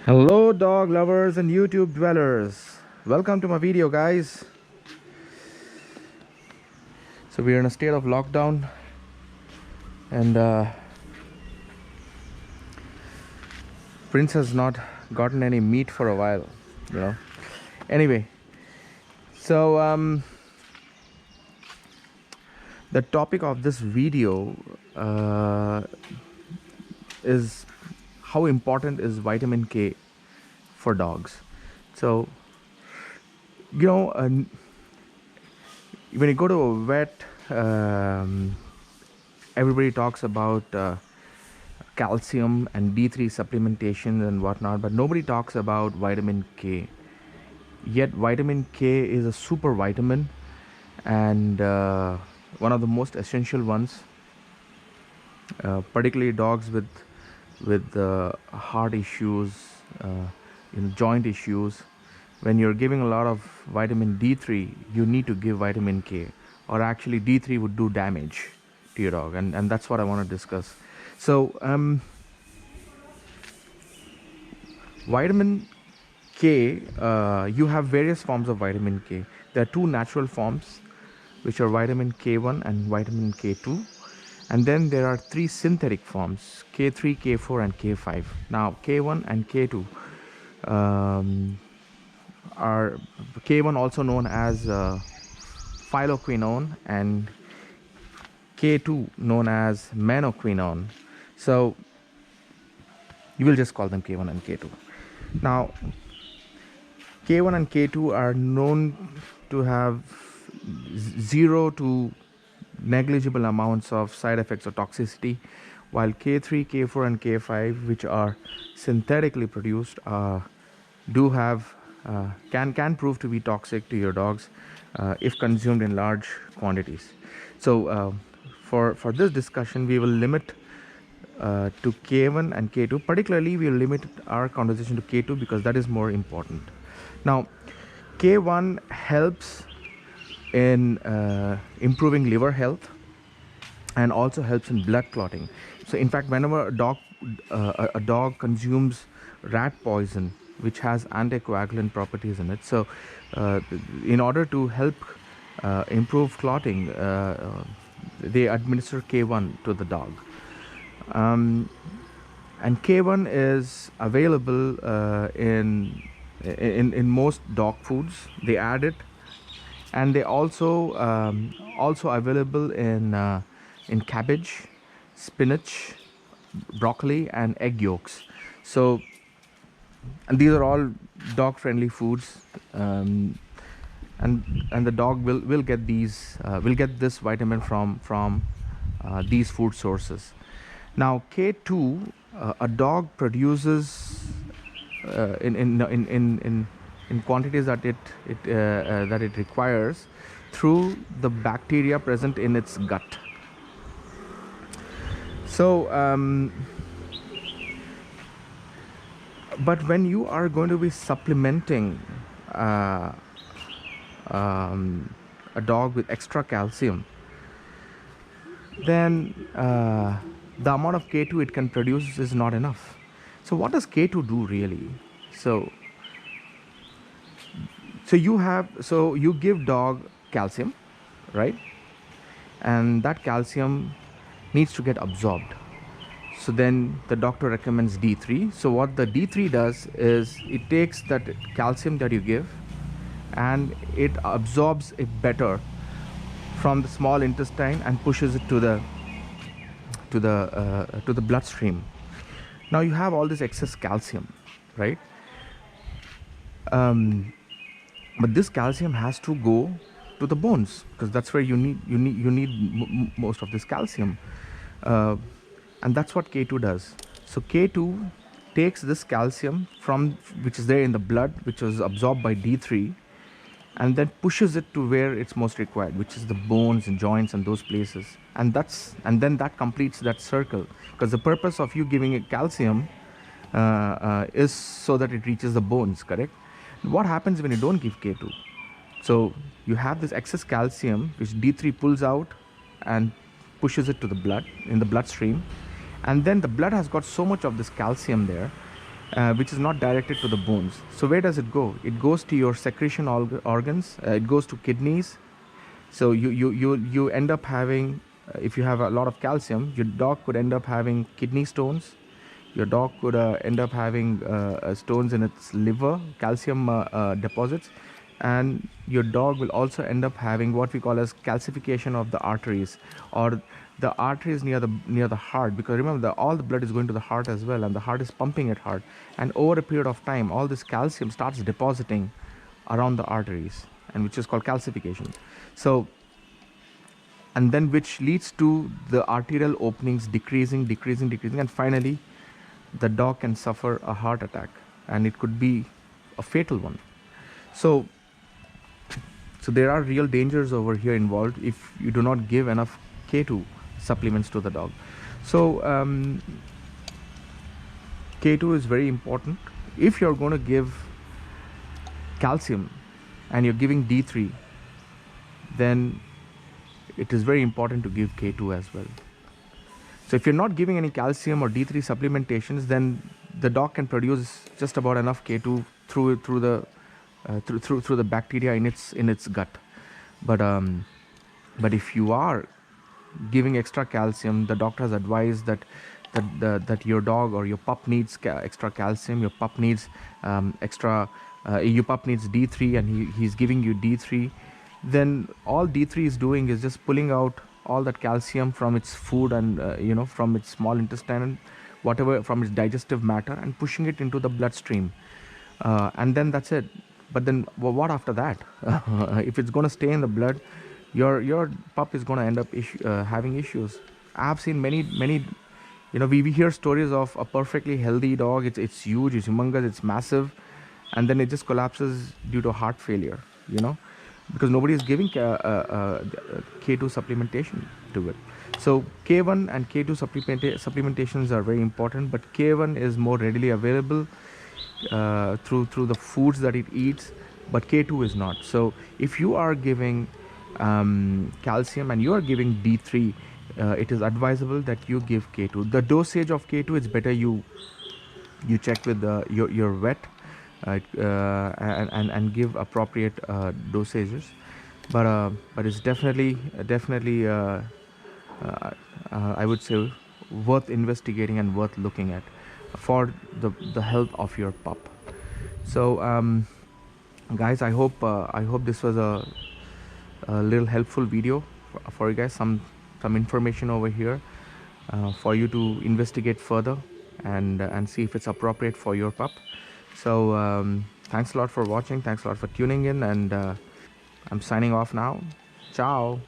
Hello dog lovers and YouTube dwellers. Welcome to my video, guys. So we're in a state of lockdown and Prince has not gotten any meat for a while, you know. Anyway, so the topic of this video is how important is vitamin K for dogs. So when you go to a vet, everybody talks about calcium and D3 supplementation and whatnot, but nobody talks about vitamin K. Yet vitamin K is a super vitamin and one of the most essential ones, particularly dogs with heart issues, joint issues. When you're giving a lot of vitamin D3, you need to give vitamin K, or actually D3 would do damage to your dog, and that's what I want to discuss. So vitamin K, you have various forms of vitamin K. There are two natural forms, which are vitamin K1 and vitamin K2. And then there are three synthetic forms, K3, K4 and K5. Now K1 and K2 are K1 also known as phylloquinone and K2 known as menoquinone. So you will just call them K1 and K2. Now K1 and K2 are known to have zero to negligible amounts of side effects or toxicity, while K3, K4 and K5, which are synthetically produced, do have can prove to be toxic to your dogs if consumed in large quantities. So for this discussion, we will limit to K1 and K2. Particularly, we will limit our conversation to K2 because that is more important. Now K1 helps in improving liver health and also helps in blood clotting. So in fact, whenever a dog consumes rat poison, which has anticoagulant properties in it, so in order to help improve clotting, they administer K1 to the dog, and K1 is available in most dog foods. They add it, and they also available in cabbage, spinach, broccoli and egg yolks. So, and these are all dog friendly foods, and the dog will get these will get this vitamin from these food sources. Now K2, a dog produces in quantities that it requires through the bacteria present in its gut. So but when you are going to be supplementing a dog with extra calcium, then the amount of K2 it can produce is not enough. So what does K2 do really? So you give dog calcium, right? And that calcium needs to get absorbed. So then the doctor recommends D3. So what the D3 does is it takes that calcium that you give and it absorbs it better from the small intestine and pushes it to the bloodstream. Now you have all this excess calcium, right? But this calcium has to go to the bones because that's where you need most of this calcium, and that's what K2 does. So K2 takes this calcium from which is there in the blood, which was absorbed by D3, and then pushes it to where it's most required, which is the bones and joints and those places. And then that completes that circle, because the purpose of you giving it calcium is so that it reaches the bones, correct? What happens when you don't give K2? So you have this excess calcium which D3 pulls out and pushes it to the blood in the bloodstream, and then the blood has got so much of this calcium there which is not directed to the bones. So where does it go? It goes to your secretion organs. It goes to kidneys. So you end up having, if you have a lot of calcium, your dog could end up having kidney stones. Your dog could end up having stones in its liver, calcium deposits, and your dog will also end up having what we call as calcification of the arteries, or the arteries near the heart, because remember all the blood is going to the heart as well, and the heart is pumping it hard, and over a period of time all this calcium starts depositing around the arteries, and which is called calcification. So, and then which leads to the arterial openings decreasing, and finally the dog can suffer a heart attack, and it could be a fatal one. So there are real dangers over here involved if you do not give enough K2 supplements to the dog. So K2 is very important. If you're going to give calcium and you're giving D3, then it is very important to give K2 as well. So if you're not giving any calcium or D3 supplementations, then the dog can produce just about enough K2 through the bacteria in its gut. But if you are giving extra calcium, the doctor has advised that your dog or your pup needs extra calcium. Your pup needs your pup needs D3, and he's giving you D3. Then all D3 is doing is just pulling out all that calcium from its food and from its small intestine and whatever from its digestive matter, and pushing it into the bloodstream, and then that's it. But then what after that? If it's going to stay in the blood, your pup is going to end up having issues. I've seen many, we hear stories of a perfectly healthy dog. It's huge, it's humongous, it's massive, and then it just collapses due to heart failure, because nobody is giving K2 supplementation to it. So K1 and K2 supplementations are very important, but K1 is more readily available through the foods that it eats, but K2 is not. So if you are giving calcium and you are giving D3, it is advisable that you give K2. The dosage of K2, it's better you check with your vet, and give appropriate dosages. But it's definitely I would say worth investigating and worth looking at for the health of your pup. So guys, I hope this was a little helpful video for you guys, some information over here for you to investigate further and see if it's appropriate for your pup. So thanks a lot for watching, thanks a lot for tuning in, and I'm signing off now. Ciao.